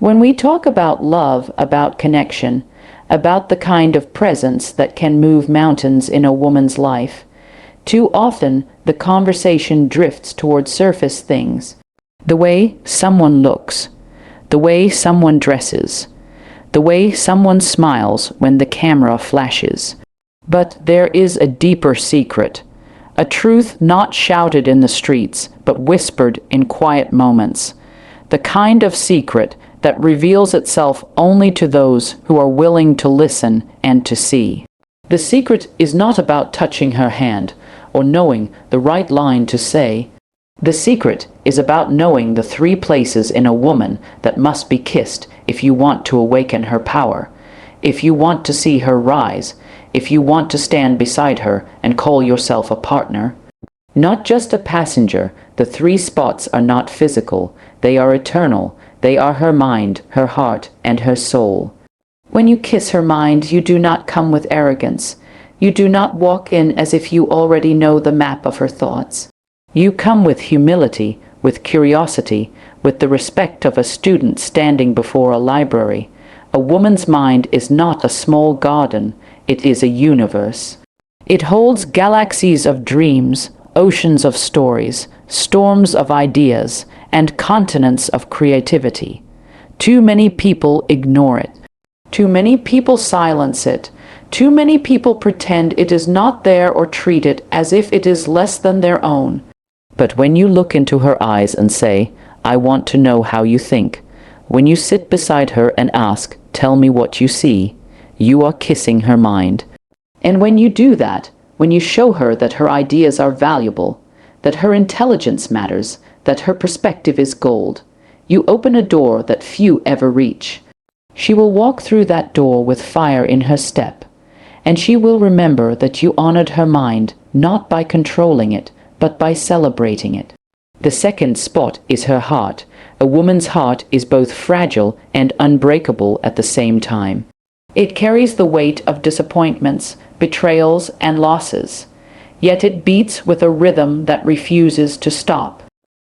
When we talk about love, about connection, about the kind of presence that can move mountains in a woman's life, too often the conversation drifts toward surface things. The way someone looks, the way someone dresses, the way someone smiles when the camera flashes. But there is a deeper secret, a truth not shouted in the streets, but whispered in quiet moments, the kind of secret that reveals itself only to those who are willing to listen and to see. The secret is not about touching her hand or knowing the right line to say. The secret is about knowing the 3 places in a woman that must be kissed if you want to awaken her power, if you want to see her rise, if you want to stand beside her and call yourself a partner. Not just a passenger, the 3 spots are not physical, they are eternal. They are her mind, her heart, and her soul. When you kiss her mind, you do not come with arrogance. You do not walk in as if you already know the map of her thoughts. You come with humility, with curiosity, with the respect of a student standing before a library. A woman's mind is not a small garden, it is a universe. It holds galaxies of dreams, oceans of stories, storms of ideas, and continents of creativity. Too many people ignore it. Too many people silence it. Too many people pretend it is not there or treat it as if it is less than their own. But when you look into her eyes and say, "I want to know how you think," when you sit beside her and ask, "Tell me what you see," you are kissing her mind. And when you do that, when you show her that her ideas are valuable, that her intelligence matters, that her perspective is gold, you open a door that few ever reach. She will walk through that door with fire in her step, and she will remember that you honored her mind not by controlling it, but by celebrating it. The second spot is her heart. A woman's heart is both fragile and unbreakable at the same time. It carries the weight of disappointments, betrayals, and losses, yet it beats with a rhythm that refuses to stop.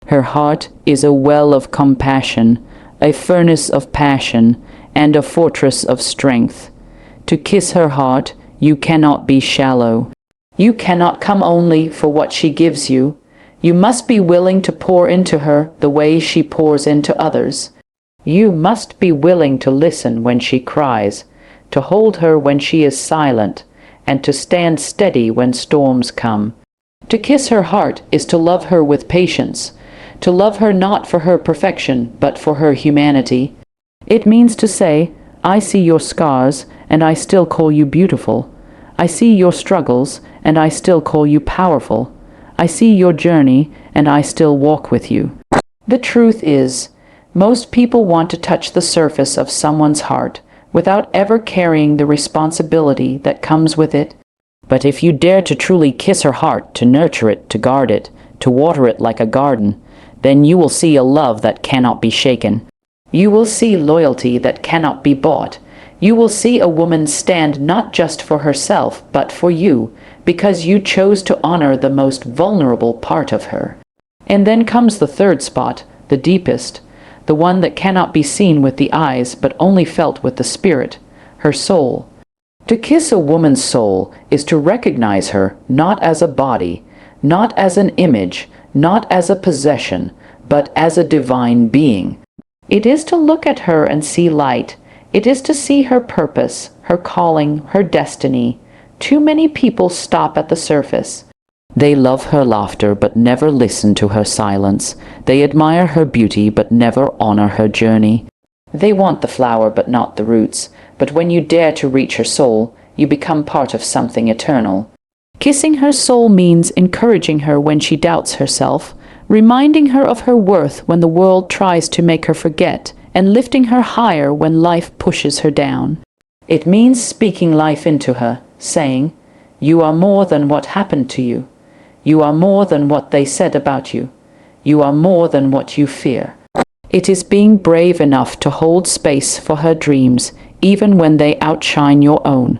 Her heart is a well of compassion, a furnace of passion, and a fortress of strength. To kiss her heart, you cannot be shallow. You cannot come only for what she gives you. You must be willing to pour into her the way she pours into others. You must be willing to listen when she cries, to hold her when she is silent, and to stand steady when storms come. To kiss her heart is to love her with patience, to love her not for her perfection, but for her humanity. It means to say, "I see your scars, and I still call you beautiful. I see your struggles, and I still call you powerful. I see your journey, and I still walk with you." The truth is, most people want to touch the surface of someone's heart without ever carrying the responsibility that comes with it. But if you dare to truly kiss her heart, to nurture it, to guard it, to water it like a garden, then you will see a love that cannot be shaken. You will see loyalty that cannot be bought. You will see a woman stand not just for herself, but for you, because you chose to honor the most vulnerable part of her. And then comes the third spot, the deepest, the one that cannot be seen with the eyes, but only felt with the spirit, her soul. To kiss a woman's soul is to recognize her not as a body, not as an image, not as a possession, but as a divine being. It is to look at her and see light. It is to see her purpose, her calling, her destiny. Too many people stop at the surface. They love her laughter but never listen to her silence. They admire her beauty but never honor her journey. They want the flower but not the roots. But when you dare to reach her soul, you become part of something eternal. Kissing her soul means encouraging her when she doubts herself, reminding her of her worth when the world tries to make her forget, and lifting her higher when life pushes her down. It means speaking life into her, saying, "You are more than what happened to you. You are more than what they said about you. You are more than what you fear." It is being brave enough to hold space for her dreams, even when they outshine your own.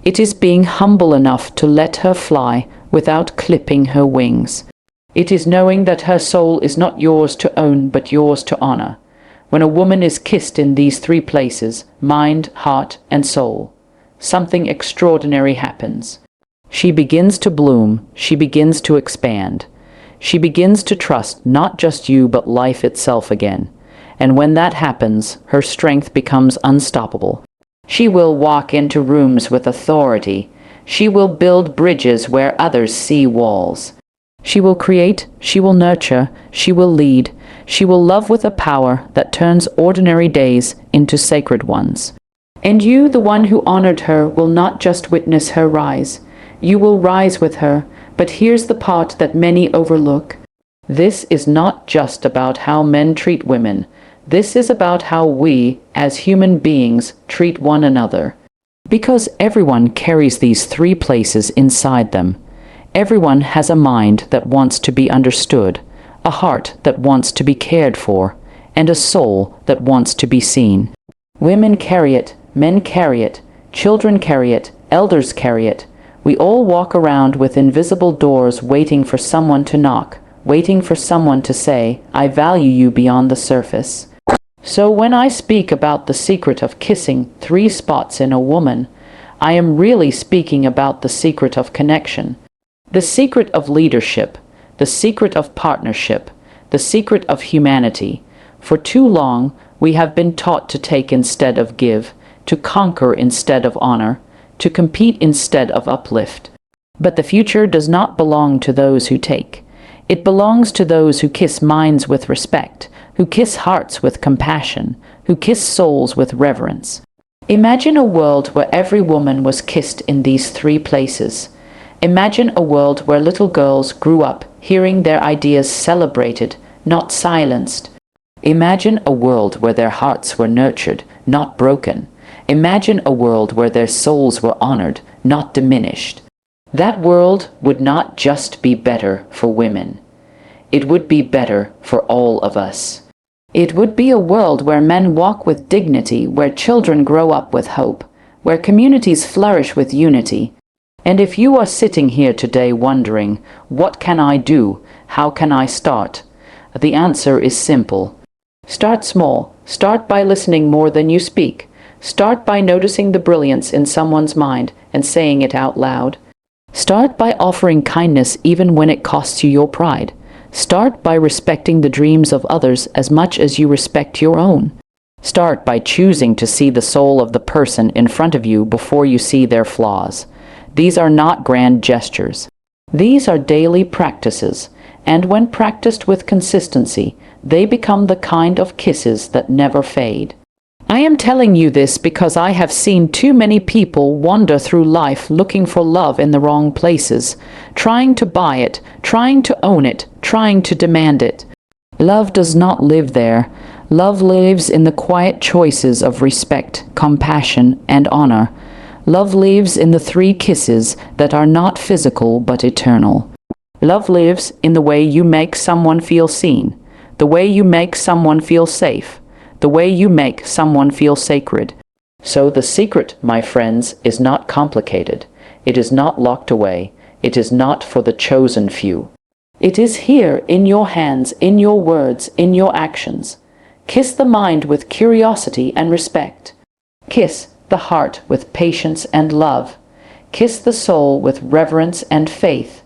It is being humble enough to let her fly without clipping her wings. It is knowing that her soul is not yours to own but yours to honor. When a woman is kissed in these three places, mind, heart, and soul, something extraordinary happens. She begins to bloom, she begins to expand. She begins to trust not just you but life itself again. And when that happens, her strength becomes unstoppable. She will walk into rooms with authority. She will build bridges where others see walls. She will create, she will nurture, she will lead, she will love with a power that turns ordinary days into sacred ones. And you, the one who honored her, will not just witness her rise. You will rise with her, but here's the part that many overlook. This is not just about how men treat women. This is about how we, as human beings, treat one another. Because everyone carries these three places inside them. Everyone has a mind that wants to be understood, a heart that wants to be cared for, and a soul that wants to be seen. Women carry it, men carry it, children carry it, elders carry it. We all walk around with invisible doors waiting for someone to knock, waiting for someone to say, "I value you beyond the surface." So when I speak about the secret of kissing 3 spots in a woman, I am really speaking about the secret of connection, the secret of leadership, the secret of partnership, the secret of humanity. For too long, we have been taught to take instead of give, to conquer instead of honor, to compete instead of uplift. But the future does not belong to those who take. It belongs to those who kiss minds with respect, who kiss hearts with compassion, who kiss souls with reverence. Imagine a world where every woman was kissed in these 3 places. Imagine a world where little girls grew up hearing their ideas celebrated, not silenced. Imagine a world where their hearts were nurtured, not broken. Imagine a world where their souls were honored, not diminished. That world would not just be better for women. It would be better for all of us. It would be a world where men walk with dignity, where children grow up with hope, where communities flourish with unity. And if you are sitting here today wondering, what can I do? How can I start? The answer is simple. Start small. Start by listening more than you speak. Start by noticing the brilliance in someone's mind and saying it out loud. Start by offering kindness even when it costs you your pride. Start by respecting the dreams of others as much as you respect your own. Start by choosing to see the soul of the person in front of you before you see their flaws. These are not grand gestures. These are daily practices, and when practiced with consistency, they become the kind of kisses that never fade. I am telling you this because I have seen too many people wander through life looking for love in the wrong places, trying to buy it, trying to own it, trying to demand it. Love does not live there. Love lives in the quiet choices of respect, compassion, and honor. Love lives in the 3 kisses that are not physical but eternal. Love lives in the way you make someone feel seen, the way you make someone feel safe, the way you make someone feel sacred. So the secret, my friends, is not complicated. It is not locked away. It is not for the chosen few. It is here in your hands, in your words, in your actions. Kiss the mind with curiosity and respect. Kiss the heart with patience and love. Kiss the soul with reverence and faith.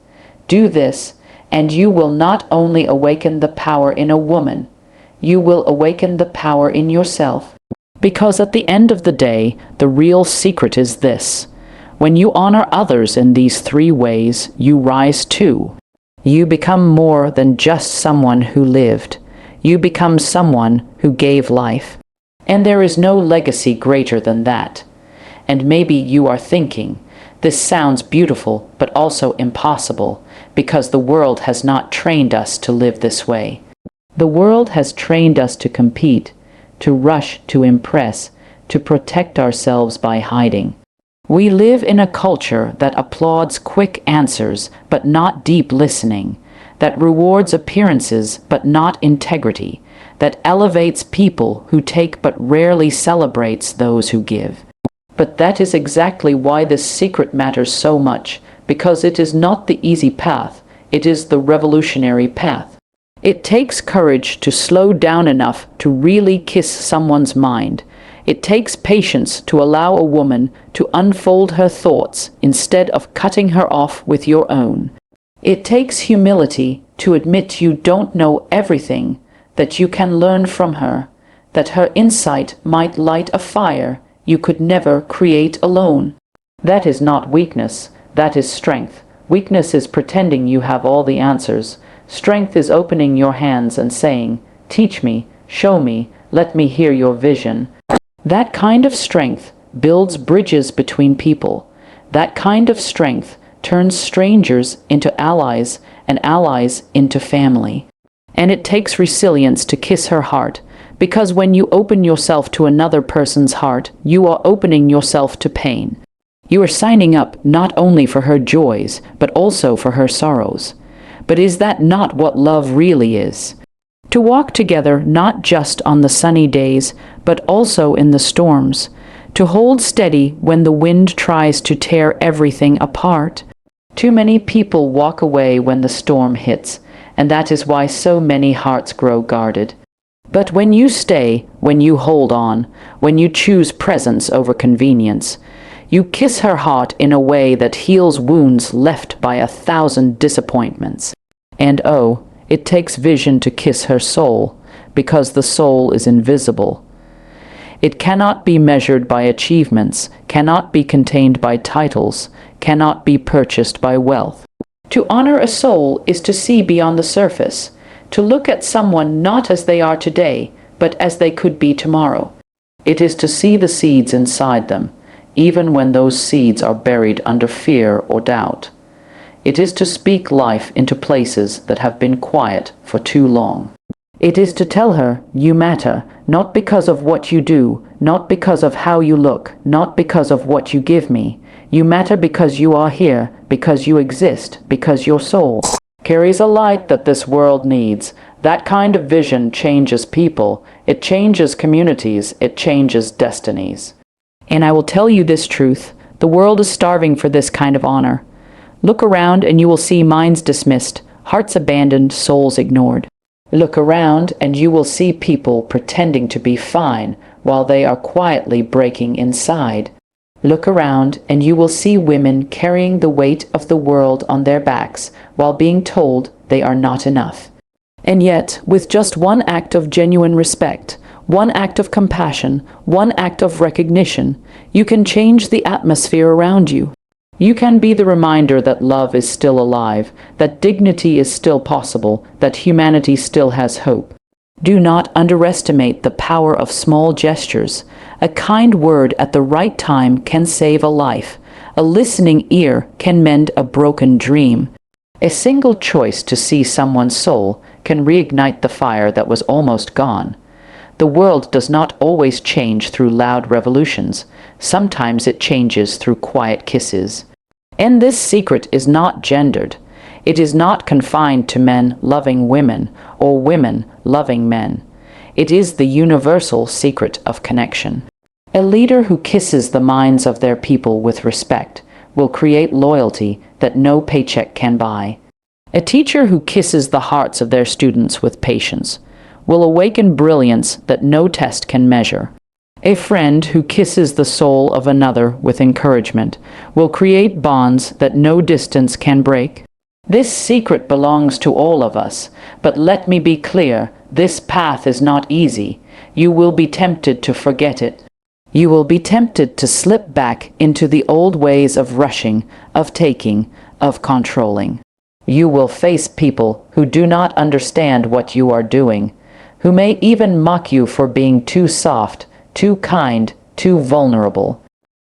Do this, and you will not only awaken the power in a woman, you will awaken the power in yourself. Because at the end of the day, the real secret is this. When you honor others in these 3 ways, you rise too. You become more than just someone who lived. You become someone who gave life. And there is no legacy greater than that. And maybe you are thinking, this sounds beautiful, but also impossible, because the world has not trained us to live this way. The world has trained us to compete, to rush, to impress, to protect ourselves by hiding. We live in a culture that applauds quick answers but not deep listening, that rewards appearances but not integrity, that elevates people who take but rarely celebrates those who give. But that is exactly why this secret matters so much, because it is not the easy path, it is the revolutionary path. It takes courage to slow down enough to really kiss someone's mind. It takes patience to allow a woman to unfold her thoughts instead of cutting her off with your own. It takes humility to admit you don't know everything, that you can learn from her, that her insight might light a fire you could never create alone. That is not weakness, that is strength. Weakness is pretending you have all the answers. Strength is opening your hands and saying, "Teach me, show me, let me hear your vision." That kind of strength builds bridges between people. That kind of strength turns strangers into allies and allies into family. And it takes resilience to kiss her heart, because when you open yourself to another person's heart, you are opening yourself to pain. You are signing up not only for her joys, but also for her sorrows. But is that not what love really is? To walk together not just on the sunny days, but also in the storms. To hold steady when the wind tries to tear everything apart. Too many people walk away when the storm hits, and that is why so many hearts grow guarded. But when you stay, when you hold on, when you choose presence over convenience, you kiss her heart in a way that heals wounds left by 1,000 disappointments. And oh, it takes vision to kiss her soul, because the soul is invisible. It cannot be measured by achievements, cannot be contained by titles, cannot be purchased by wealth. To honor a soul is to see beyond the surface, to look at someone not as they are today, but as they could be tomorrow. It is to see the seeds inside them, even when those seeds are buried under fear or doubt. It is to speak life into places that have been quiet for too long. It is to tell her, you matter, not because of what you do, not because of how you look, not because of what you give me. You matter because you are here, because you exist, because your soul carries a light that this world needs. That kind of vision changes people, it changes communities, it changes destinies. And I will tell you this truth, the world is starving for this kind of honor. Look around and you will see minds dismissed, hearts abandoned, souls ignored. Look around and you will see people pretending to be fine while they are quietly breaking inside. Look around and you will see women carrying the weight of the world on their backs while being told they are not enough. And yet, with just one act of genuine respect, one act of compassion, one act of recognition, you can change the atmosphere around you. You can be the reminder that love is still alive, that dignity is still possible, that humanity still has hope. Do not underestimate the power of small gestures. A kind word at the right time can save a life. A listening ear can mend a broken dream. A single choice to see someone's soul can reignite the fire that was almost gone. The world does not always change through loud revolutions. Sometimes it changes through quiet kisses. And this secret is not gendered. It is not confined to men loving women or women loving men. It is the universal secret of connection. A leader who kisses the minds of their people with respect will create loyalty that no paycheck can buy. A teacher who kisses the hearts of their students with patience will awaken brilliance that no test can measure. A friend who kisses the soul of another with encouragement will create bonds that no distance can break. This secret belongs to all of us, but let me be clear, this path is not easy. You will be tempted to forget it. You will be tempted to slip back into the old ways of rushing, of taking, of controlling. You will face people who do not understand what you are doing, who may even mock you for being too soft, too kind, too vulnerable.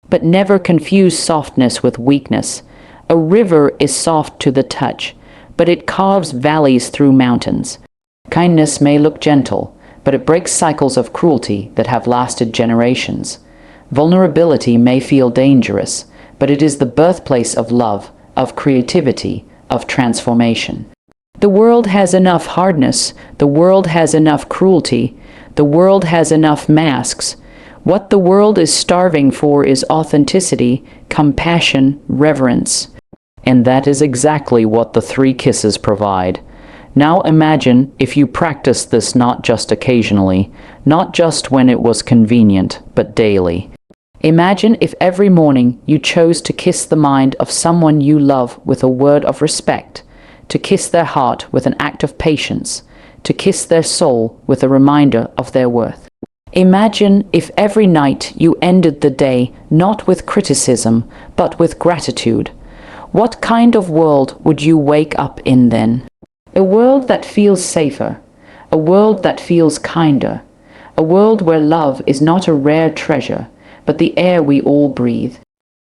But never confuse softness with weakness. A river is soft to the touch, but it carves valleys through mountains. Kindness may look gentle, but it breaks cycles of cruelty that have lasted generations. Vulnerability may feel dangerous, but it is the birthplace of love, of creativity, of transformation. The world has enough hardness, the world has enough cruelty, the world has enough masks. What the world is starving for is authenticity, compassion, reverence. And that is exactly what the 3 kisses provide. Now imagine if you practiced this not just occasionally, not just when it was convenient, but daily. Imagine if every morning you chose to kiss the mind of someone you love with a word of respect, to kiss their heart with an act of patience, to kiss their soul with a reminder of their worth. Imagine if every night you ended the day not with criticism, but with gratitude. What kind of world would you wake up in then? A world that feels safer, a world that feels kinder, a world where love is not a rare treasure, but the air we all breathe.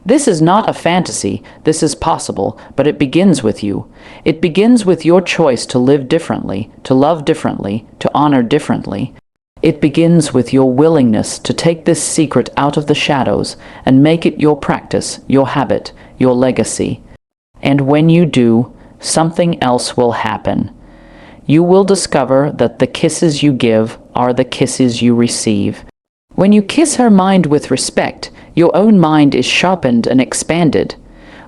This is not a fantasy, this is possible, but it begins with you. It begins with your choice to live differently, to love differently, to honor differently. It begins with your willingness to take this secret out of the shadows and make it your practice, your habit, your legacy. And when you do, something else will happen. You will discover that the kisses you give are the kisses you receive. When you kiss her mind with respect, your own mind is sharpened and expanded.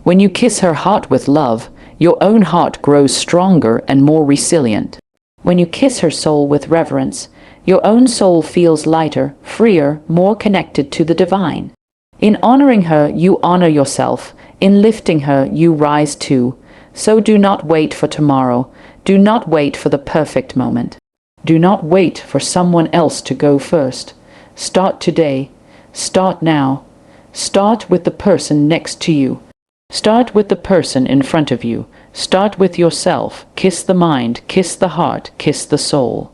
When you kiss her heart with love, your own heart grows stronger and more resilient. When you kiss her soul with reverence, your own soul feels lighter, freer, more connected to the divine. In honoring her, you honor yourself. In lifting her, you rise too. So do not wait for tomorrow. Do not wait for the perfect moment. Do not wait for someone else to go first. Start today. Start now. Start with the person next to you. Start with the person in front of you. Start with yourself. Kiss the mind, kiss the heart, kiss the soul.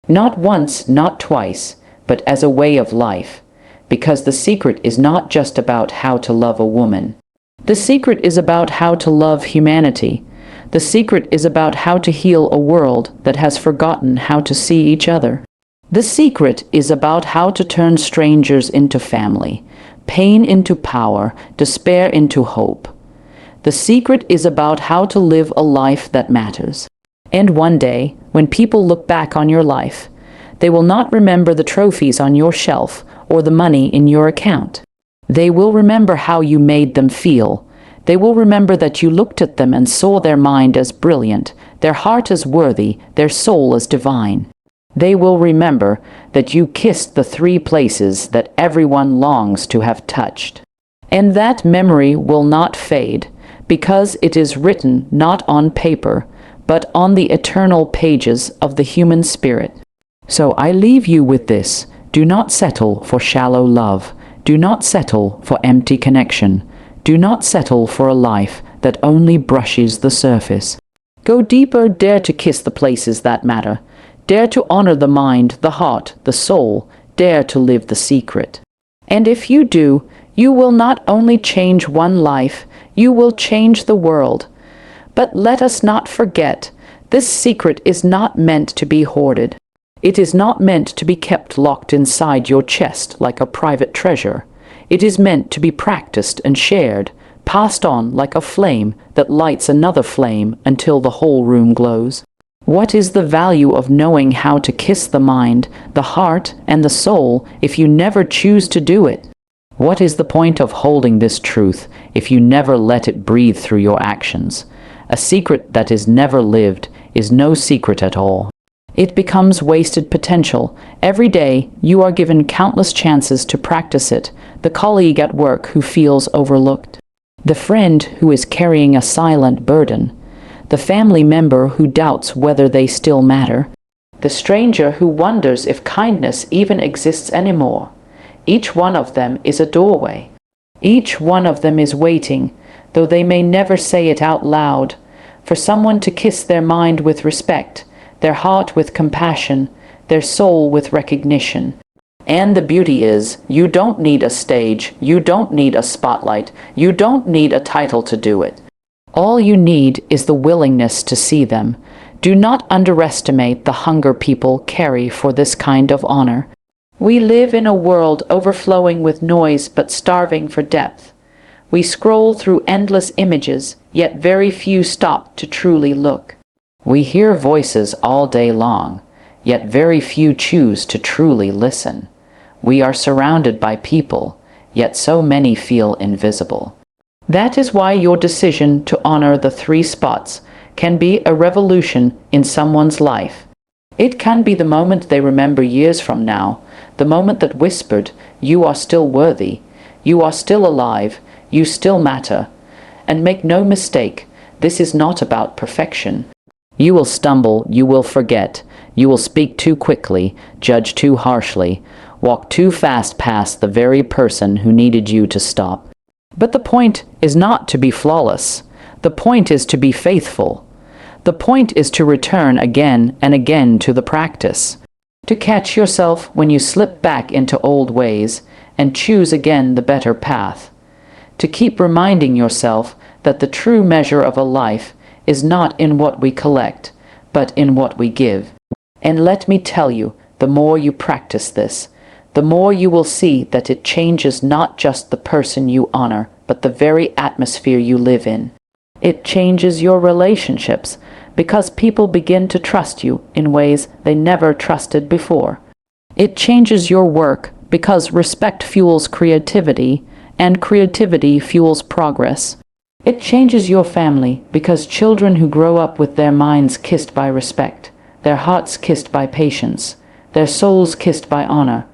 Not once, not twice, but as a way of life. Because the secret is not just about how to love a woman. The secret is about how to love humanity. The secret is about how to heal a world that has forgotten how to see each other. The secret is about how to turn strangers into family, pain into power, despair into hope. The secret is about how to live a life that matters. And one day, when people look back on your life, they will not remember the trophies on your shelf or the money in your account. They will remember how you made them feel. They will remember that you looked at them and saw their mind as brilliant, their heart as worthy, their soul as divine. They will remember that you kissed the 3 places that everyone longs to have touched. And that memory will not fade, because it is written not on paper, but on the eternal pages of the human spirit. So I leave you with this. Do not settle for shallow love. Do not settle for empty connection. Do not settle for a life that only brushes the surface. Go deeper, dare to kiss the places that matter. Dare to honor the mind, the heart, the soul. Dare to live the secret. And if you do, you will not only change one life, you will change the world. But let us not forget, this secret is not meant to be hoarded. It is not meant to be kept locked inside your chest like a private treasure. It is meant to be practiced and shared, passed on like a flame that lights another flame until the whole room glows. What is the value of knowing how to kiss the mind, the heart, and the soul if you never choose to do it? What is the point of holding this truth if you never let it breathe through your actions? A secret that is never lived is no secret at all. It becomes wasted potential. Every day, you are given countless chances to practice it. The colleague at work who feels overlooked. The friend who is carrying a silent burden. The family member who doubts whether they still matter. The stranger who wonders if kindness even exists anymore. Each one of them is a doorway. Each one of them is waiting, though they may never say it out loud, for someone to kiss their mind with respect, their heart with compassion, their soul with recognition. And the beauty is, you don't need a stage, you don't need a spotlight, you don't need a title to do it. All you need is the willingness to see them. Do not underestimate the hunger people carry for this kind of honor. We live in a world overflowing with noise but starving for depth. We scroll through endless images, yet very few stop to truly look. We hear voices all day long, yet very few choose to truly listen. We are surrounded by people, yet so many feel invisible. That is why your decision to honor the 3 spots, can be a revolution in someone's life. It can be the moment they remember years from now, the moment that whispered, "You are still worthy, you are still alive, you still matter." And make no mistake, this is not about perfection. You will stumble, you will forget, you will speak too quickly, judge too harshly, walk too fast past the very person who needed you to stop. But the point is not to be flawless. The point is to be faithful. The point is to return again and again to the practice, to catch yourself when you slip back into old ways and choose again the better path, to keep reminding yourself that the true measure of a life is not in what we collect, but in what we give. And let me tell you, the more you practice this, the more you will see that it changes not just the person you honor, but the very atmosphere you live in. It changes your relationships, because people begin to trust you in ways they never trusted before. It changes your work, because respect fuels creativity, and creativity fuels progress. It changes your family, because children who grow up with their minds kissed by respect, their hearts kissed by patience, their souls kissed by honor,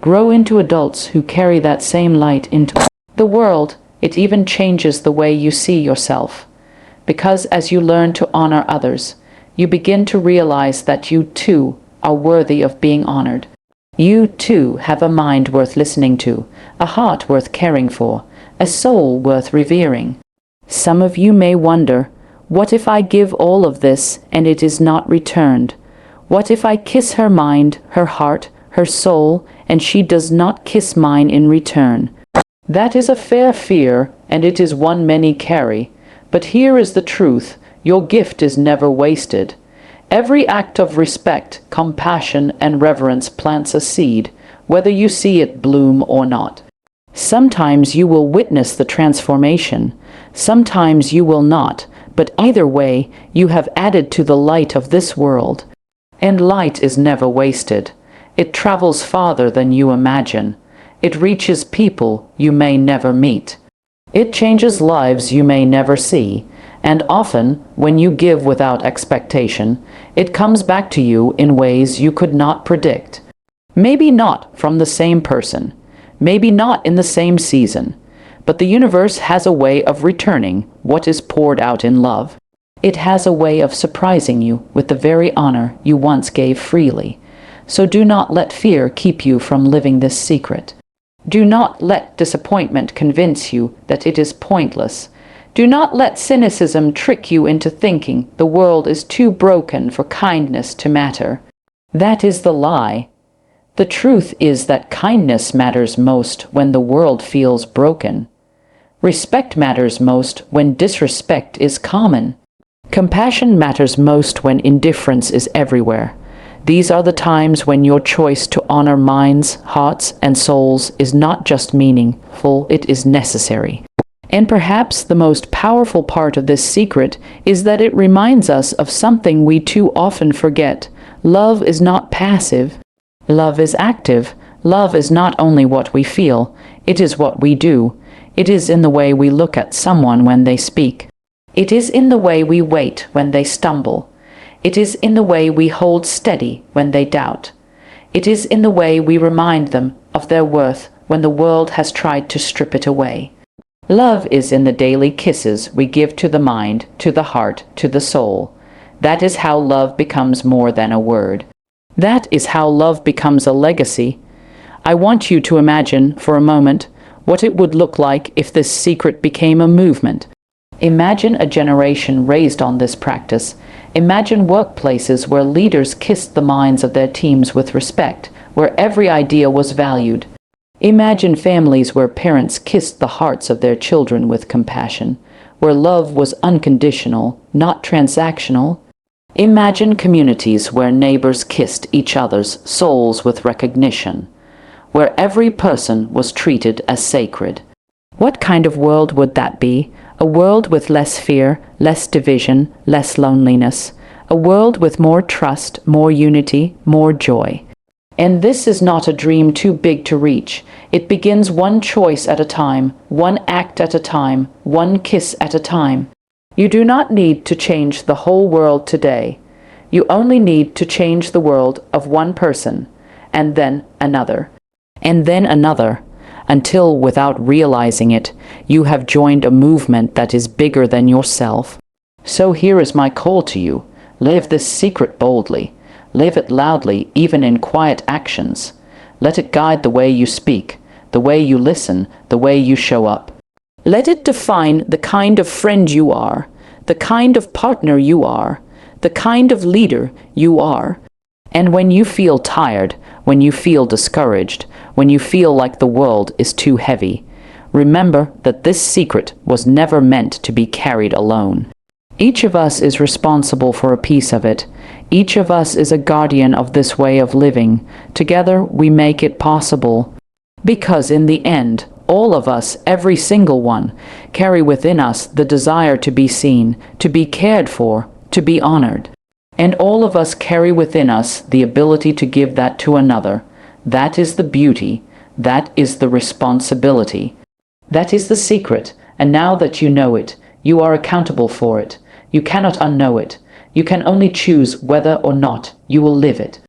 grow into adults who carry that same light into the world. It even changes the way you see yourself, because as you learn to honor others, you begin to realize that you too are worthy of being honored. You too have a mind worth listening to, a heart worth caring for, a soul worth revering. Some of you may wonder, what if I give all of this and it is not returned? What if I kiss her mind, her heart, her soul, and she does not kiss mine in return? That is a fair fear, and it is one many carry. But here is the truth, your gift is never wasted. Every act of respect, compassion, and reverence plants a seed, whether you see it bloom or not. Sometimes you will witness the transformation, sometimes you will not, but either way, you have added to the light of this world. And light is never wasted. It travels farther than you imagine. It reaches people you may never meet. It changes lives you may never see, and often, when you give without expectation, it comes back to you in ways you could not predict. Maybe not from the same person, maybe not in the same season, but the universe has a way of returning what is poured out in love. It has a way of surprising you with the very honor you once gave freely. So do not let fear keep you from living this secret. Do not let disappointment convince you that it is pointless. Do not let cynicism trick you into thinking the world is too broken for kindness to matter. That is the lie. The truth is that kindness matters most when the world feels broken. Respect matters most when disrespect is common. Compassion matters most when indifference is everywhere. These are the times when your choice to honor minds, hearts, and souls is not just meaningful, it is necessary. And perhaps the most powerful part of this secret is that it reminds us of something we too often forget. Love is not passive. Love is active. Love is not only what we feel, it is what we do. It is in the way we look at someone when they speak. It is in the way we wait when they stumble. It is in the way we hold steady when they doubt. It is in the way we remind them of their worth when the world has tried to strip it away. Love is in the daily kisses we give to the mind, to the heart, to the soul. That is how love becomes more than a word. That is how love becomes a legacy. I want you to imagine, for a moment, what it would look like if this secret became a movement. Imagine a generation raised on this practice. Imagine workplaces where leaders kissed the minds of their teams with respect, where every idea was valued. Imagine families where parents kissed the hearts of their children with compassion, where love was unconditional, not transactional. Imagine communities where neighbors kissed each other's souls with recognition, where every person was treated as sacred. What kind of world would that be? A world with less fear, less division, less loneliness. A world with more trust, more unity, more joy. And this is not a dream too big to reach. It begins one choice at a time, one act at a time, one kiss at a time. You do not need to change the whole world today. You only need to change the world of one person, and then another, and then another, until, without realizing it, you have joined a movement that is bigger than yourself. So here is my call to you. Live this secret boldly. Live it loudly, even in quiet actions. Let it guide the way you speak, the way you listen, the way you show up. Let it define the kind of friend you are, the kind of partner you are, the kind of leader you are. And when you feel tired, when you feel discouraged, when you feel like the world is too heavy, remember that this secret was never meant to be carried alone. Each of us is responsible for a piece of it. Each of us is a guardian of this way of living. Together we make it possible. Because in the end, all of us, every single one, carry within us the desire to be seen, to be cared for, to be honored. And all of us carry within us the ability to give that to another. That is the beauty. That is the responsibility. That is the secret. And now that you know it, you are accountable for it. You cannot unknow it. You can only choose whether or not you will live it.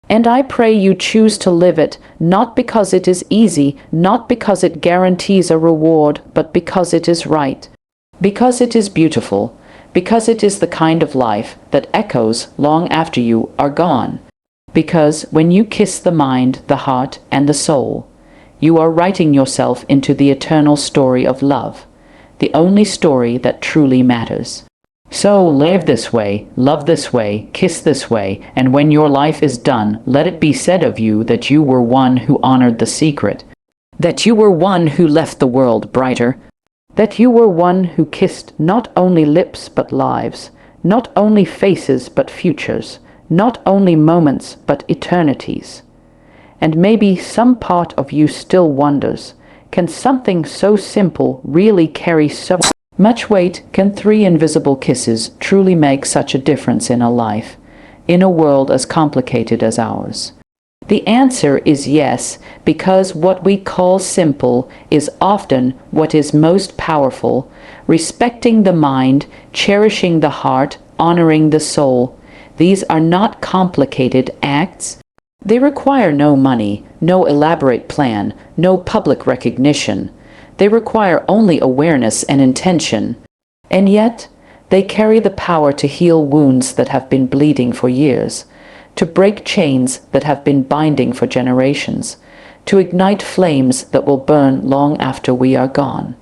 And I pray you choose to live it, not because it is easy, not because it guarantees a reward, but because it is right. Because it is beautiful. Because it is the kind of life that echoes long after you are gone. Because when you kiss the mind, the heart, and the soul, you are writing yourself into the eternal story of love, the only story that truly matters. So live this way, love this way, kiss this way, and when your life is done, let it be said of you that you were one who honored the secret, that you were one who left the world brighter, that you were one who kissed not only lips but lives, not only faces but futures, not only moments but eternities. And maybe some part of you still wonders, can something so simple really carry so much weight? Can 3 invisible kisses truly make such a difference in a life, in a world as complicated as ours? The answer is yes, because what we call simple is often what is most powerful, respecting the mind, cherishing the heart, honoring the soul. These are not complicated acts. They require no money, no elaborate plan, no public recognition. They require only awareness and intention. And yet, they carry the power to heal wounds that have been bleeding for years, to break chains that have been binding for generations, to ignite flames that will burn long after we are gone.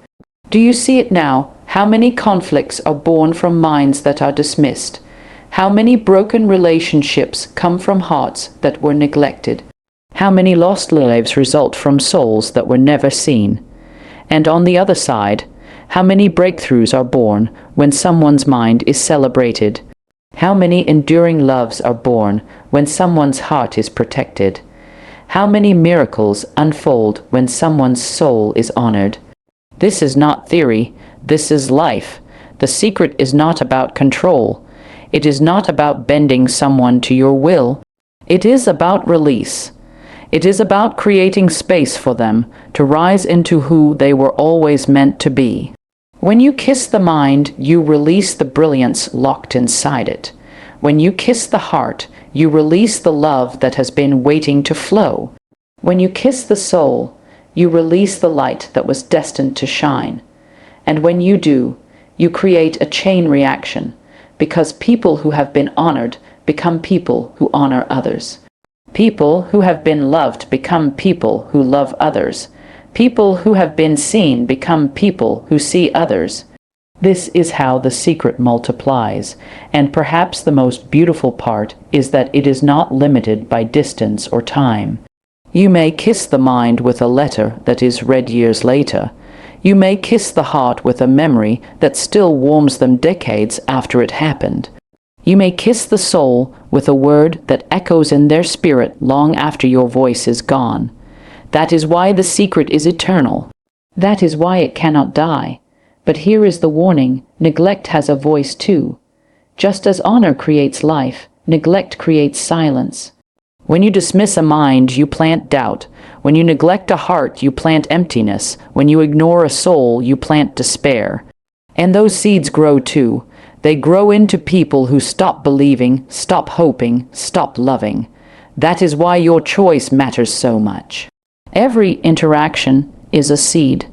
Do you see it now? How many conflicts are born from minds that are dismissed? How many broken relationships come from hearts that were neglected? How many lost lives result from souls that were never seen? And on the other side, how many breakthroughs are born when someone's mind is celebrated? How many enduring loves are born when someone's heart is protected? How many miracles unfold when someone's soul is honored? This is not theory, this is life. The secret is not about control. It is not about bending someone to your will. It is about release. It is about creating space for them to rise into who they were always meant to be. When you kiss the mind, you release the brilliance locked inside it. When you kiss the heart, you release the love that has been waiting to flow. When you kiss the soul, you release the light that was destined to shine. And when you do, you create a chain reaction, because people who have been honored become people who honor others. People who have been loved become people who love others. People who have been seen become people who see others. This is how the secret multiplies, and perhaps the most beautiful part is that it is not limited by distance or time. You may kiss the mind with a letter that is read years later. You may kiss the heart with a memory that still warms them decades after it happened. You may kiss the soul with a word that echoes in their spirit long after your voice is gone. That is why the secret is eternal. That is why it cannot die. But here is the warning: neglect has a voice too. Just as honor creates life, neglect creates silence. When you dismiss a mind, you plant doubt. When you neglect a heart, you plant emptiness. When you ignore a soul, you plant despair. And those seeds grow too. They grow into people who stop believing, stop hoping, stop loving. That is why your choice matters so much. Every interaction is a seed.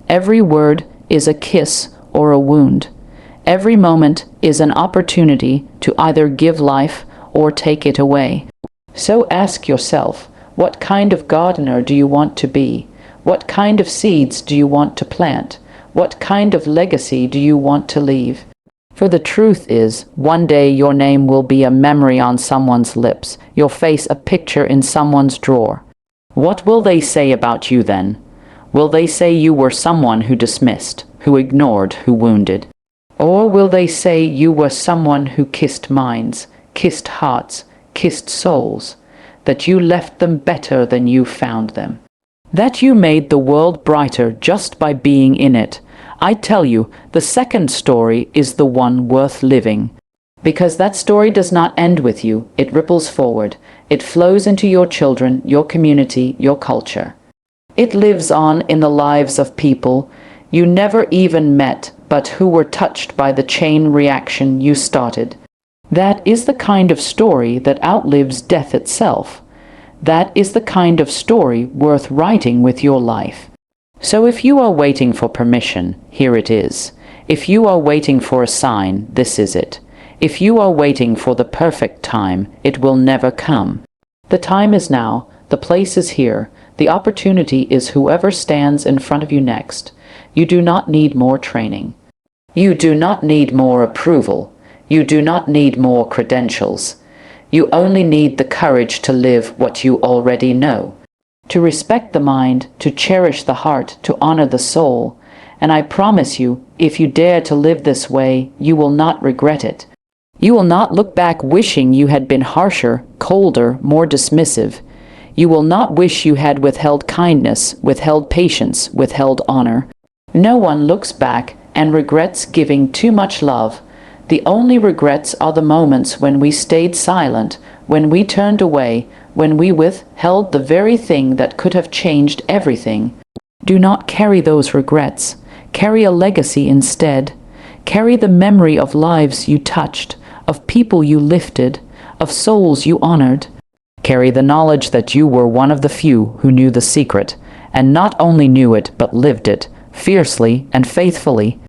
Every word is a kiss or a wound. Every moment is an opportunity to either give life or take it away. So ask yourself, what kind of gardener do you want to be? What kind of seeds do you want to plant? What kind of legacy do you want to leave? For the truth is, one day your name will be a memory on someone's lips, your face a picture in someone's drawer. What will they say about you then? Will they say you were someone who dismissed, who ignored, who wounded? Or will they say you were someone who kissed minds, kissed hearts, kissed souls, that you left them better than you found them? That you made the world brighter just by being in it? I tell you, the second story is the one worth living. Because that story does not end with you, it ripples forward. It flows into your children, your community, your culture. It lives on in the lives of people you never even met, but who were touched by the chain reaction you started. That is the kind of story that outlives death itself. That is the kind of story worth writing with your life. So if you are waiting for permission, here it is. If you are waiting for a sign, this is it. If you are waiting for the perfect time, it will never come. The time is now, the place is here, the opportunity is whoever stands in front of you next. You do not need more training. You do not need more approval. You do not need more credentials. You only need the courage to live what you already know. To respect the mind, to cherish the heart, to honor the soul. And I promise you, if you dare to live this way, you will not regret it. You will not look back wishing you had been harsher, colder, more dismissive. You will not wish you had withheld kindness, withheld patience, withheld honor. No one looks back and regrets giving too much love. The only regrets are the moments when we stayed silent, when we turned away, when we withheld the very thing that could have changed everything. Do not carry those regrets. Carry a legacy instead. Carry the memory of lives you touched, of people you lifted, of souls you honored. Carry the knowledge that you were one of the few who knew the secret, and not only knew it, but lived it, fiercely and faithfully.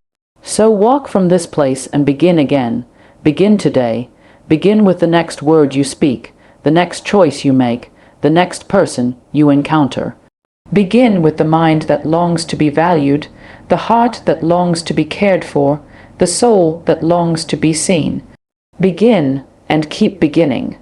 So walk from this place and begin again. Begin today. Begin with the next word you speak, the next choice you make, the next person you encounter. Begin with the mind that longs to be valued, the heart that longs to be cared for, the soul that longs to be seen. Begin and keep beginning,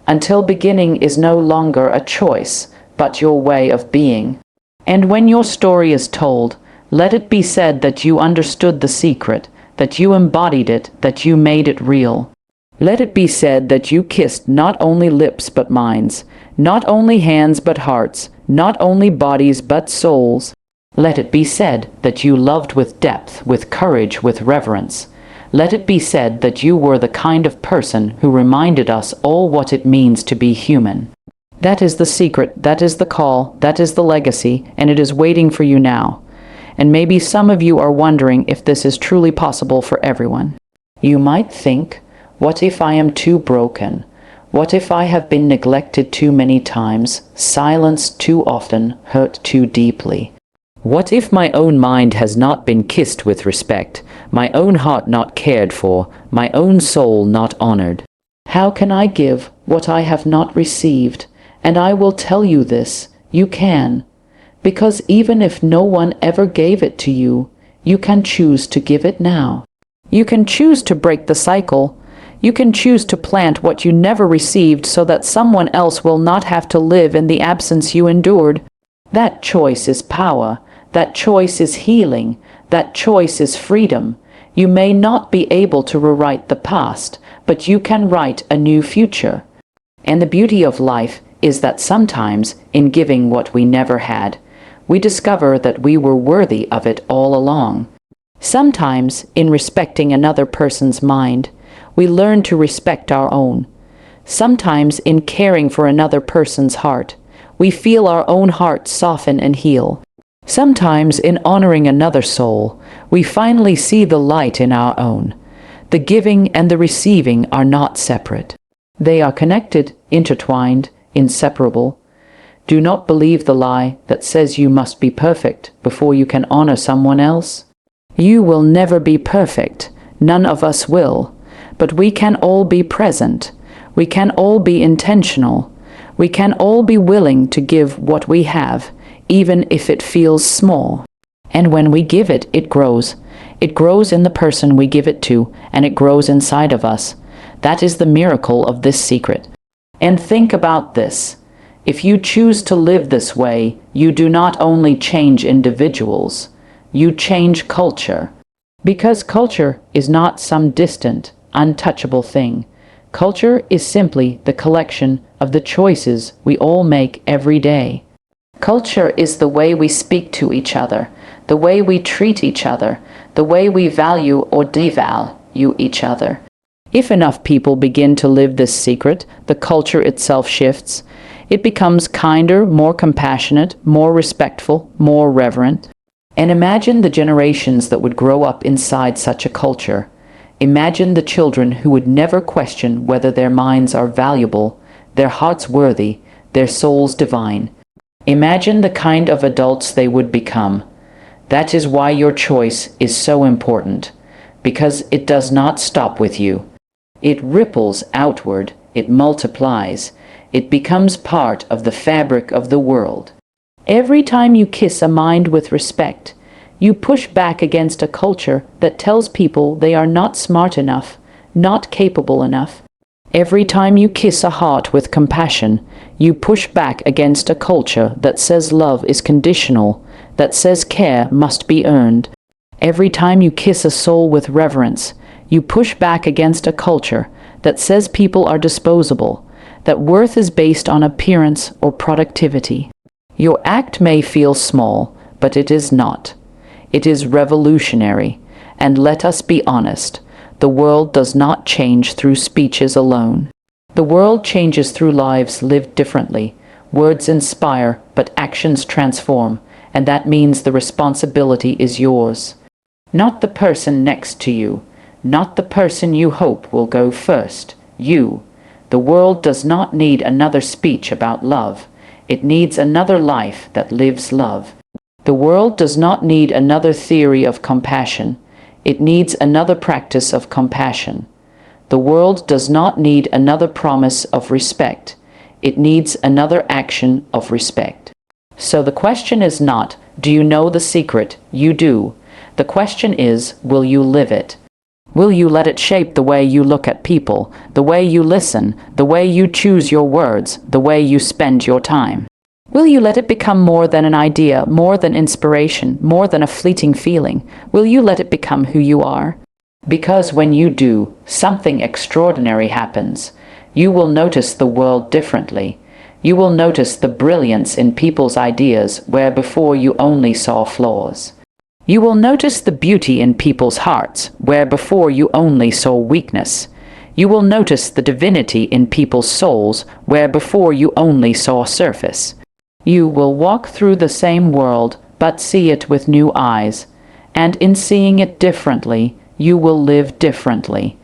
until beginning is no longer a choice, but your way of being. And when your story is told, let it be said that you understood the secret, that you embodied it, that you made it real. Let it be said that you kissed not only lips but minds, not only hands but hearts, not only bodies but souls. Let it be said that you loved with depth, with courage, with reverence. Let it be said that you were the kind of person who reminded us all what it means to be human. That is the secret, that is the call, that is the legacy, and it is waiting for you now. And maybe some of you are wondering if this is truly possible for everyone. You might think, what if I am too broken? What if I have been neglected too many times, silenced too often, hurt too deeply? What if my own mind has not been kissed with respect, my own heart not cared for, my own soul not honored? How can I give what I have not received? And I will tell you this, you can. Because even if no one ever gave it to you, you can choose to give it now. You can choose to break the cycle. You can choose to plant what you never received so that someone else will not have to live in the absence you endured. That choice is power. That choice is healing. That choice is freedom. You may not be able to rewrite the past, but you can write a new future. And the beauty of life is that sometimes, in giving what we never had, we discover that we were worthy of it all along. Sometimes, in respecting another person's mind, we learn to respect our own. Sometimes, in caring for another person's heart, we feel our own heart soften and heal. Sometimes, in honoring another soul, we finally see the light in our own. The giving and the receiving are not separate. They are connected, intertwined, inseparable. Do not believe the lie that says you must be perfect before you can honor someone else. You will never be perfect. None of us will. But we can all be present. We can all be intentional. We can all be willing to give what we have, even if it feels small. And when we give it, it grows. It grows in the person we give it to, and it grows inside of us. That is the miracle of this secret. And think about this. If you choose to live this way, you do not only change individuals, you change culture. Because culture is not some distant, untouchable thing. Culture is simply the collection of the choices we all make every day. Culture is the way we speak to each other, the way we treat each other, the way we value or devalue each other. If enough people begin to live this secret, the culture itself shifts. It becomes kinder, more compassionate, more respectful, more reverent. And imagine the generations that would grow up inside such a culture. Imagine the children who would never question whether their minds are valuable, their hearts worthy, their souls divine. Imagine the kind of adults they would become. That is why your choice is so important, because it does not stop with you. It ripples outward, it multiplies, it becomes part of the fabric of the world. Every time you kiss a mind with respect, you push back against a culture that tells people they are not smart enough, not capable enough. Every time you kiss a heart with compassion, you push back against a culture that says love is conditional, that says care must be earned. Every time you kiss a soul with reverence, you push back against a culture that says people are disposable, that worth is based on appearance or productivity. Your act may feel small, but it is not. It is revolutionary. And let us be honest, the world does not change through speeches alone. The world changes through lives lived differently. Words inspire, but actions transform, and that means the responsibility is yours. Not the person next to you, not the person you hope will go first. You. The world does not need another speech about love. It needs another life that lives love. The world does not need another theory of compassion. It needs another practice of compassion. The world does not need another promise of respect. It needs another action of respect. So the question is not, do you know the secret? You do. The question is, will you live it? Will you let it shape the way you look at people, the way you listen, the way you choose your words, the way you spend your time? Will you let it become more than an idea, more than inspiration, more than a fleeting feeling? Will you let it become who you are? Because when you do, something extraordinary happens. You will notice the world differently. You will notice the brilliance in people's ideas where before you only saw flaws. You will notice the beauty in people's hearts where before you only saw weakness. You will notice the divinity in people's souls where before you only saw surface. You will walk through the same world but see it with new eyes, and in seeing it differently, you will live differently.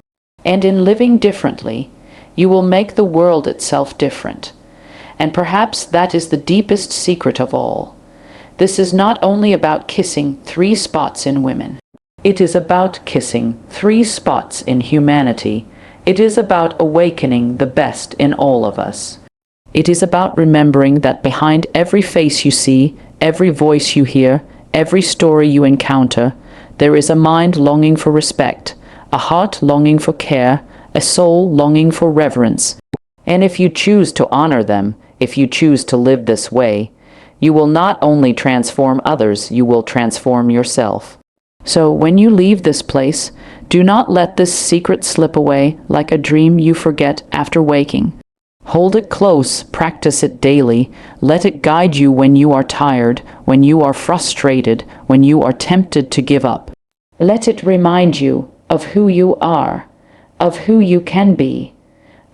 And in living differently, you will make the world itself different. And perhaps that is the deepest secret of all. This is not only about kissing 3 spots in women. It is about kissing 3 spots in humanity. It is about awakening the best in all of us. It is about remembering that behind every face you see, every voice you hear, every story you encounter, there is a mind longing for respect, a heart longing for care, a soul longing for reverence. And if you choose to honor them, if you choose to live this way, you will not only transform others, you will transform yourself. So when you leave this place, do not let this secret slip away like a dream you forget after waking. Hold it close, practice it daily, let it guide you when you are tired, when you are frustrated, when you are tempted to give up. Let it remind you of who you are, of who you can be,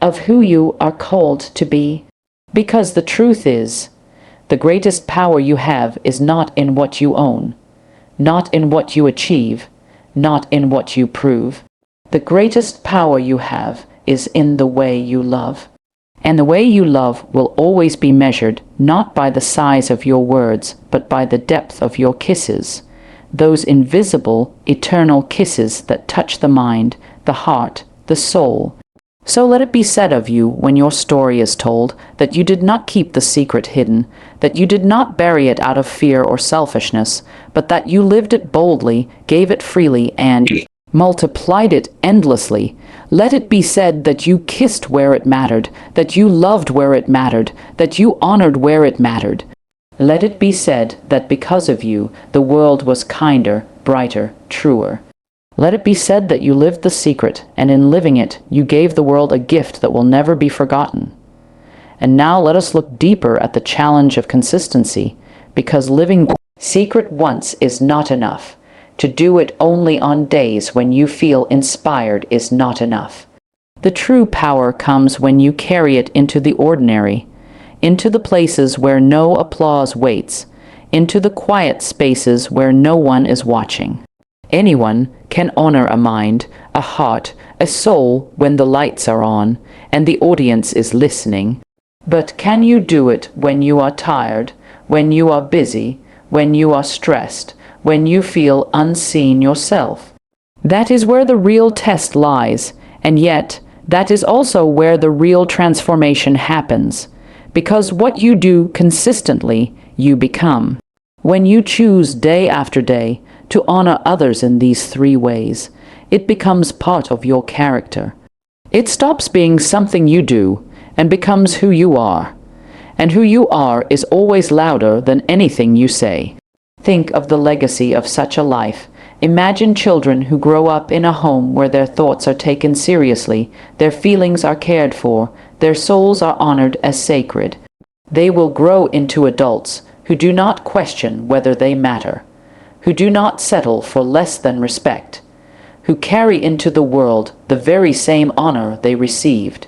of who you are called to be. Because the truth is, The greatest power you have is not in what you own, not in what you achieve, not in what you prove. The greatest power you have is in the way you love. And the way you love will always be measured not by the size of your words, but by the depth of your kisses, those invisible, eternal kisses that touch the mind, the heart, the soul. So let it be said of you when your story is told that you did not keep the secret hidden, that you did not bury it out of fear or selfishness, but that you lived it boldly, gave it freely, and multiplied it endlessly. Let it be said that you kissed where it mattered, that you loved where it mattered, that you honored where it mattered. Let it be said that because of you, the world was kinder, brighter, truer. Let it be said that you lived the secret, and in living it, you gave the world a gift that will never be forgotten. And now let us look deeper at the challenge of consistency, because living secret once is not enough. To do it only on days when you feel inspired is not enough. The true power comes when you carry it into the ordinary, into the places where no applause waits, into the quiet spaces where no one is watching. Anyone can honor a mind, a heart, a soul when the lights are on and the audience is listening. But can you do it when you are tired, when you are busy, when you are stressed, when you feel unseen yourself? That is where the real test lies, and yet that is also where the real transformation happens. Because what you do consistently, you become. When you choose day after day to honor others in these three ways, it becomes part of your character. It stops being something you do and becomes who you are. And who you are is always louder than anything you say. Think of the legacy of such a life. Imagine children who grow up in a home where their thoughts are taken seriously, their feelings are cared for, their souls are honored as sacred. They will grow into adults who do not question whether they matter, who do not settle for less than respect, who carry into the world the very same honor they received.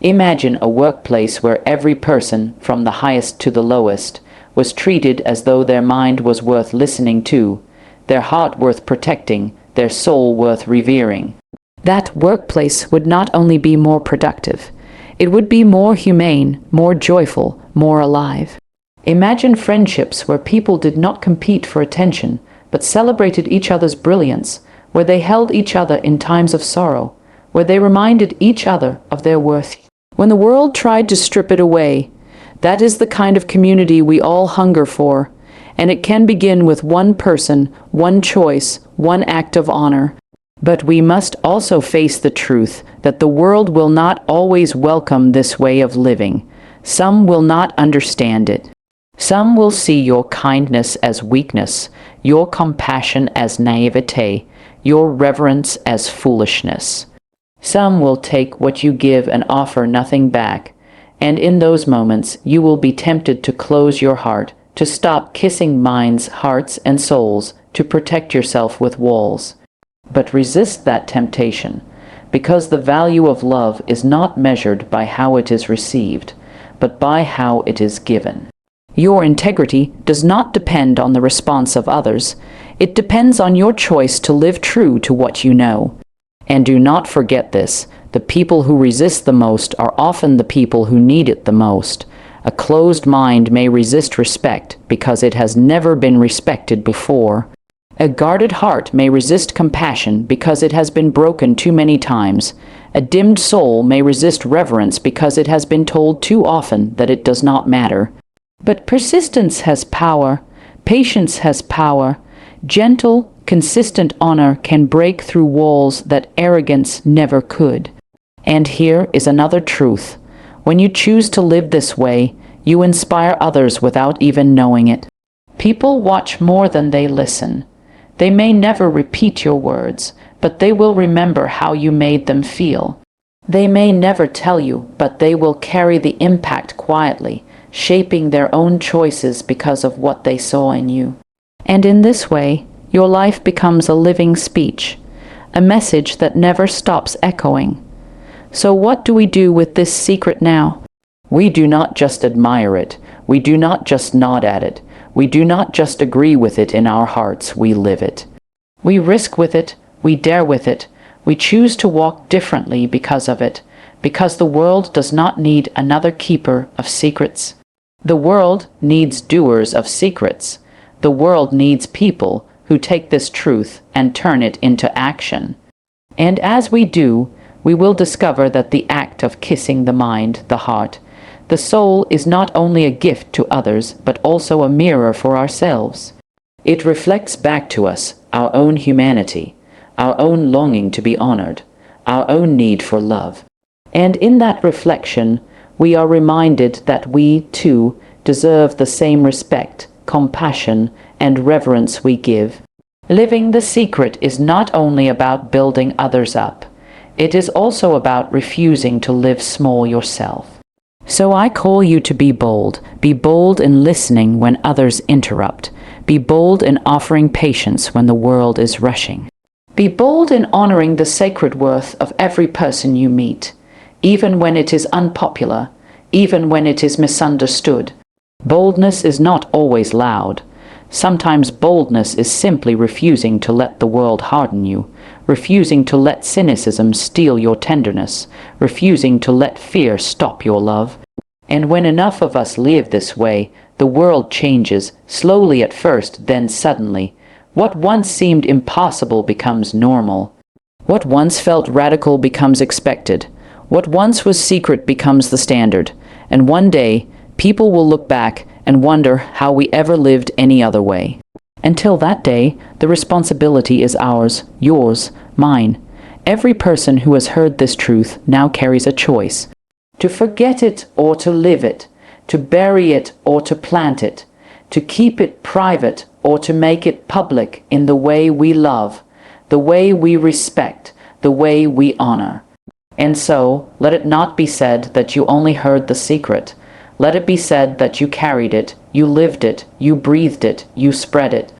Imagine a workplace where every person, from the highest to the lowest, was treated as though their mind was worth listening to, their heart worth protecting, their soul worth revering. That workplace would not only be more productive, it would be more humane, more joyful, more alive. Imagine friendships where people did not compete for attention, but celebrated each other's brilliance, where they held each other in times of sorrow, where they reminded each other of their worth. When the world tried to strip it away, that is the kind of community we all hunger for, and it can begin with one person, one choice, one act of honor. But we must also face the truth that the world will not always welcome this way of living. Some will not understand it. Some will see your kindness as weakness, your compassion as naivete, your reverence as foolishness. Some will take what you give and offer nothing back, and in those moments you will be tempted to close your heart, to stop kissing minds, hearts, and souls, to protect yourself with walls. But resist that temptation, because the value of love is not measured by how it is received, but by how it is given. Your integrity does not depend on the response of others. It depends on your choice to live true to what you know. And do not forget this: the people who resist the most are often the people who need it the most. A closed mind may resist respect because it has never been respected before. A guarded heart may resist compassion because it has been broken too many times. A dimmed soul may resist reverence because it has been told too often that it does not matter. But persistence has power. Patience has power. Gentle, consistent honor can break through walls that arrogance never could. And here is another truth. When you choose to live this way, you inspire others without even knowing it. People watch more than they listen. They may never repeat your words, but they will remember how you made them feel. They may never tell you, but they will carry the impact quietly, shaping their own choices because of what they saw in you. And in this way, your life becomes a living speech, a message that never stops echoing. So what do we do with this secret now? We do not just admire it, We do not just nod at it. We do not just agree with it in our hearts, we live it. We risk with it, we dare with it, we choose to walk differently because of it, because the world does not need another keeper of secrets. The world needs doers of secrets. The world needs people who take this truth and turn it into action. And as we do, we will discover that the act of kissing the mind, the heart, the soul is not only a gift to others, but also a mirror for ourselves. It reflects back to us our own humanity, our own longing to be honored, our own need for love. And in that reflection, we are reminded that we, too, deserve the same respect, compassion, and reverence we give. Living the secret is not only about building others up, it is also about refusing to live small yourself. So I call you to be bold. Be bold in listening when others interrupt. Be bold in offering patience when the world is rushing. Be bold in honoring the sacred worth of every person you meet, even when it is unpopular, even when it is misunderstood. Boldness is not always loud. Sometimes boldness is simply refusing to let the world harden you, refusing to let cynicism steal your tenderness, refusing to let fear stop your love. And when enough of us live this way, the world changes, slowly at first, then suddenly. What once seemed impossible becomes normal. What once felt radical becomes expected. What once was secret becomes the standard. And one day, people will look back and wonder how we ever lived any other way. Until that day, the responsibility is ours, yours, mine. Every person who has heard this truth now carries a choice: to forget it or to live it, to bury it or to plant it, to keep it private or to make it public in the way we love, the way we respect, the way we honor. And so, let it not be said that you only heard the secret. Let it be said that you carried it, you lived it, you breathed it, you spread it.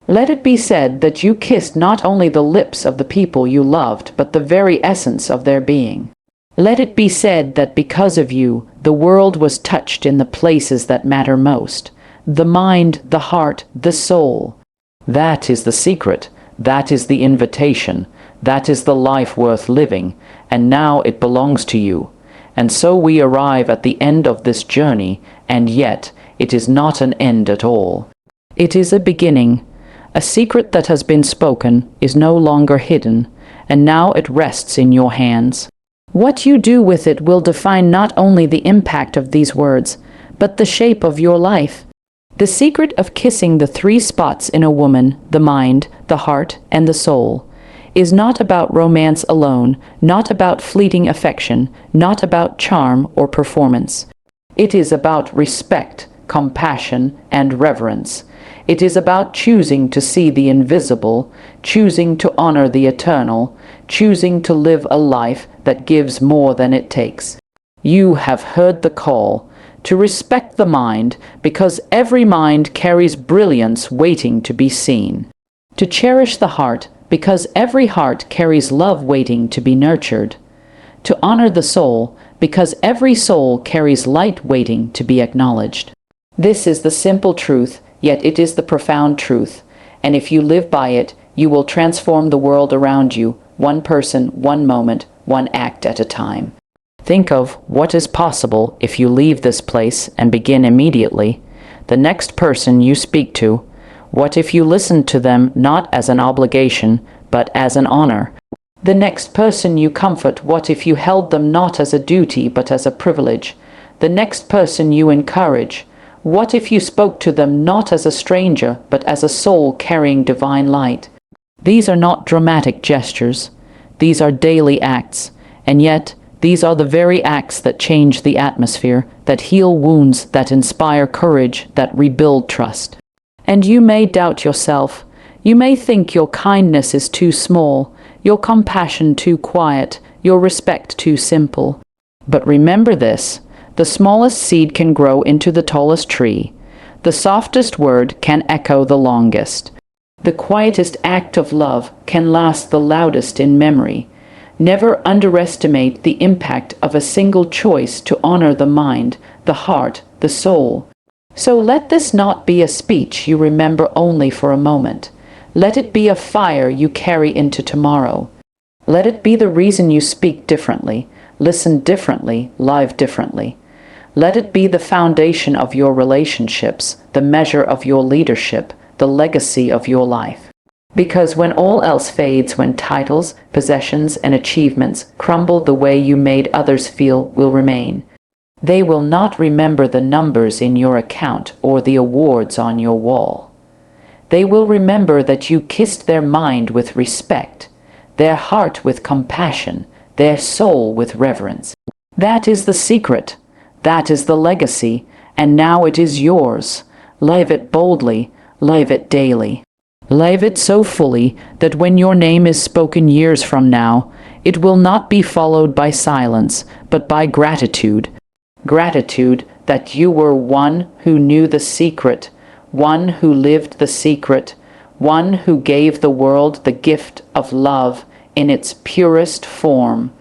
Let it be said that you kissed not only the lips of the people you loved, but the very essence of their being. Let it be said that because of you, the world was touched in the places that matter most. The mind, the heart, the soul. That is the secret. That is the invitation. That is the life worth living. And now it belongs to you. And so we arrive at the end of this journey, and yet it is not an end at all. It is a beginning. A secret that has been spoken is no longer hidden, and now it rests in your hands. What you do with it will define not only the impact of these words, but the shape of your life. The secret of kissing the 3 spots in a woman, the mind, the heart, and the soul, is not about romance alone, not about fleeting affection, not about charm or performance. It is about respect, compassion, and reverence. It is about choosing to see the invisible, choosing to honor the eternal, choosing to live a life that gives more than it takes. You have heard the call to respect the mind, because every mind carries brilliance waiting to be seen. To cherish the heart, because every heart carries love waiting to be nurtured. To honor the soul, because every soul carries light waiting to be acknowledged. This is the simple truth, yet it is the profound truth, and if you live by it, you will transform the world around you, one person, one moment, one act at a time. Think of what is possible if you leave this place and begin immediately. The next person you speak to, what if you listen to them not as an obligation, but as an honor? The next person you comfort, what if you held them not as a duty, but as a privilege? The next person you encourage, what if you spoke to them not as a stranger, but as a soul carrying divine light? These are not dramatic gestures. These are daily acts, and yet these are the very acts that change the atmosphere, that heal wounds, that inspire courage, that rebuild trust. And you may doubt yourself. You may think your kindness is too small, your compassion too quiet, your respect too simple. But remember this: the smallest seed can grow into the tallest tree. The softest word can echo the longest. The quietest act of love can last the loudest in memory. Never underestimate the impact of a single choice to honor the mind, the heart, the soul. So let this not be a speech you remember only for a moment. Let it be a fire you carry into tomorrow. Let it be the reason you speak differently, listen differently, live differently. Let it be the foundation of your relationships, the measure of your leadership, the legacy of your life. Because when all else fades, when titles, possessions, and achievements crumble, the way you made others feel will remain. They will not remember the numbers in your account or the awards on your wall. They will remember that you kissed their mind with respect, their heart with compassion, their soul with reverence. That is the secret. That is the legacy, and now it is yours. Live it boldly, live it daily. Live it so fully that when your name is spoken years from now, it will not be followed by silence, but by gratitude. Gratitude that you were one who knew the secret, one who lived the secret, one who gave the world the gift of love in its purest form.